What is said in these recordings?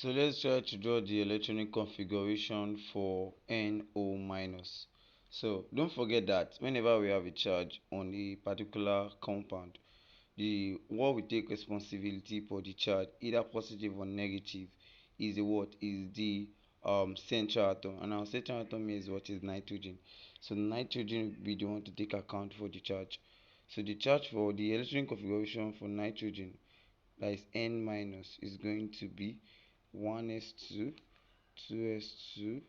So let's try to draw the electronic configuration for NO minus. So don't forget that whenever we have a charge on a particular compound, the what we take responsibility for the charge, either positive or negative, is the what is the central atom, and our central atom is what is nitrogen. So nitrogen will be the one to take account for the charge. So the charge for the electronic configuration for nitrogen, that is N minus, is going to be 1s2, 2s2,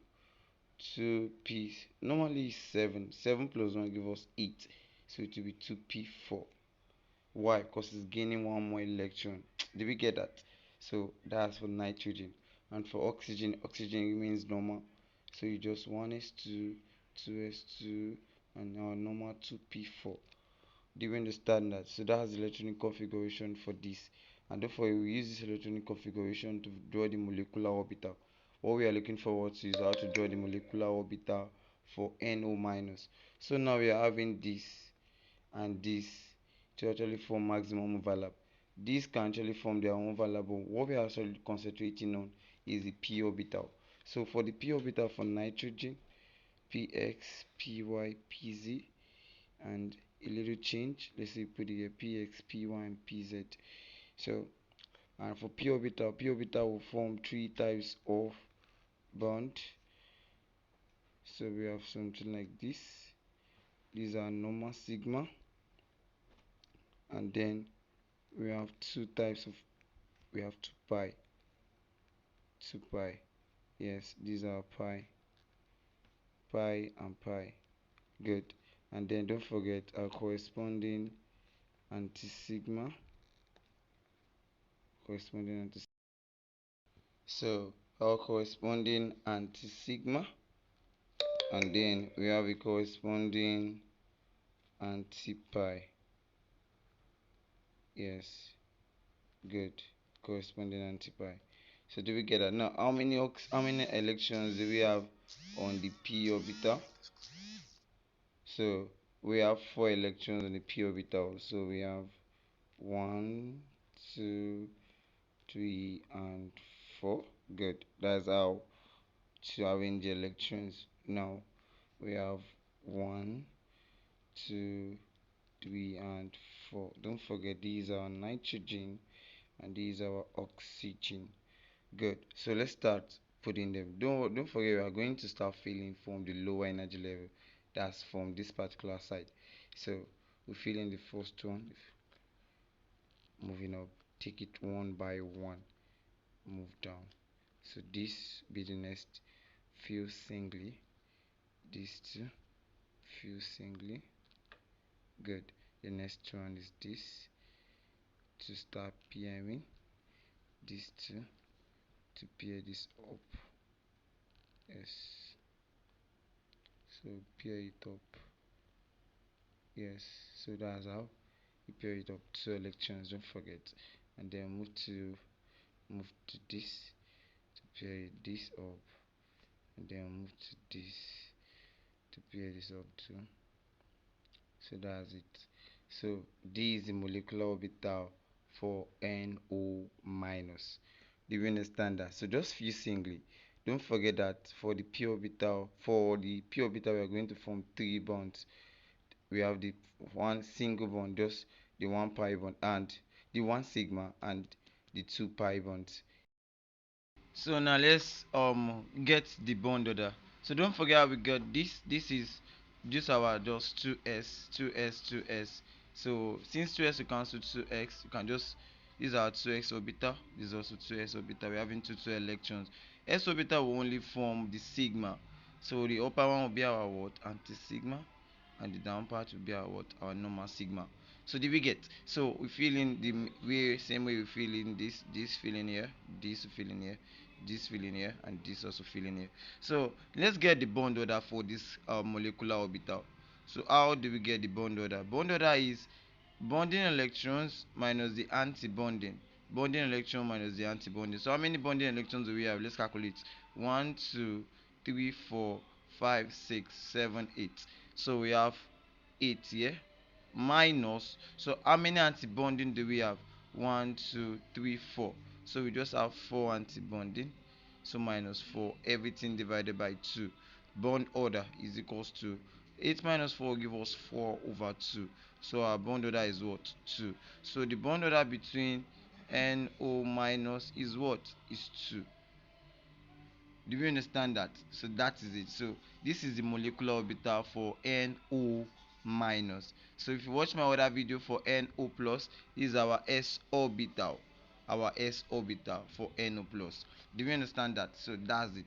2p. Normally 7. 7 plus 1 give us 8. So it will be 2p4. Why? Because it's gaining one more electron. Did we get that? So that's for nitrogen. And for oxygen, oxygen remains normal. So you just 1s2, 2s2, and our normal 2p4. Do you understand that? So that's the electronic configuration for this. And therefore we use this electronic configuration to draw the molecular orbital. What we are looking forward to is how to draw the molecular orbital for NO minus. So now we are having this and this to actually form maximum overlap. This can actually form their own overlap, but what we are actually concentrating on is the p orbital. So for the p orbital for nitrogen, px, py, pz, and a little change. Let's say put it here, px, py, and pz. So, and for p orbital will form three types of bond. So we have something like this. These are normal sigma, and then we have two types of, we have two pi. Yes, these are pi and pi. Good. And then don't forget our corresponding anti-sigma, corresponding anti. So our corresponding anti-sigma, and then we have a corresponding anti-pi. Yes, good. Corresponding anti-pi. So do we get that? Now, how many electrons do we have on the p orbital? So we have 4 electrons on the p orbital. So we have 1, 2, 3, and 4. Good. That's how to arrange the electrons. Now we have 1, 2, 3, and 4. Don't forget these are nitrogen and these are oxygen. Good. So let's start putting them. Don't forget we are going to start filling from the lower energy level. That's from this particular side. So we fill in the first one. Moving up, take it one by one. Move down. So this be the next. Fill singly. These two. Fill singly. Good. The next one is this. To start pairing. These two. To pair this up. Yes. So pair it up. Yes. So that's how you pair it up. 2 electrons. Don't forget. And then move to this to pair this up. And then move to this to pair this up too. So that's it. So this is the molecular orbital for NO minus. Do you understand that? So just feel singly. Don't forget that for the p orbital, we are going to form 3 bonds. We have the one single bond, just the one pi bond, and the one sigma, and the two pi bonds. So now let's get the bond order. So don't forget how we got this. This is just our just 2s, 2s, 2s. So since 2s will cancel 2x, you can just use our 2x orbital. This is also 2s orbital. We're having two electrons. S orbital will only form the sigma. So the upper one will be our what? Anti-sigma, and the down part will be our what? Our normal sigma. So did we get? So we fill in the way, same way we fill in this fill in here, this fill in here, this fill in here, and this also fill in here. So let's get the bond order for this molecular orbital. So how do we get the bond order? Bond order is bonding electrons minus the anti-bonding. Bonding electron minus the anti-bonding. So how many bonding electrons do we have? Let's calculate. 1, 2, 3, 4, 5, 6, 7, 8. So we have 8 here. Minus. So how many anti-bonding do we have? 1, 2, 3, 4. So we just have 4 anti-bonding. So minus 4, everything divided by 2. Bond order is equals to 8 minus 4 give us 4 over 2. So our bond order is what? 2. So the bond order between NO minus is what? Is 2. Do you understand that? So that is it. So this is the molecular orbital for NO minus. So if you watch my other video for NO plus, this is our S orbital. Our S orbital for NO plus. Do you understand that? So that's it.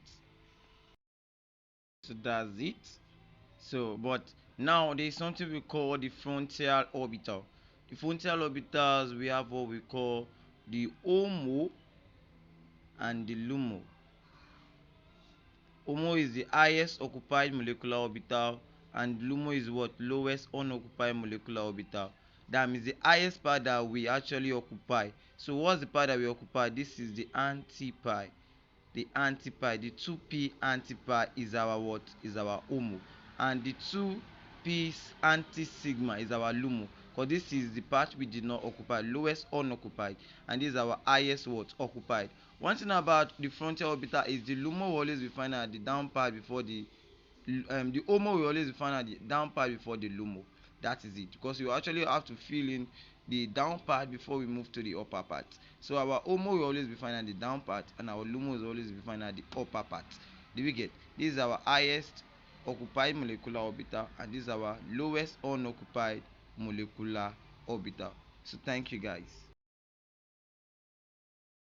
So that's it. So but now there is something we call the frontal orbital. The frontal orbitals, we have what we call the HOMO and the LUMO. HOMO is the highest occupied molecular orbital, and LUMO is what? Lowest unoccupied molecular orbital. That means the highest part that we actually occupy. So what's the part that we occupy? This is the anti-pi. The anti-pi, the 2p anti-pi is our what? Is our HOMO. And the 2p anti-sigma is our LUMO. Because this is the part we did not occupy, lowest unoccupied, and this is our highest what? Occupied. One thing about the frontal orbital is the LUMO will always be found at the down part before the HOMO will always be found at the down part before the LUMO. That is it, because you actually have to fill in the down part before we move to the upper part. So our HOMO will always be found at the down part, and our LUMO will always be found at the upper part. Do we get? This is our highest occupied molecular orbital, and this is our lowest unoccupied molecular orbital. So thank you guys.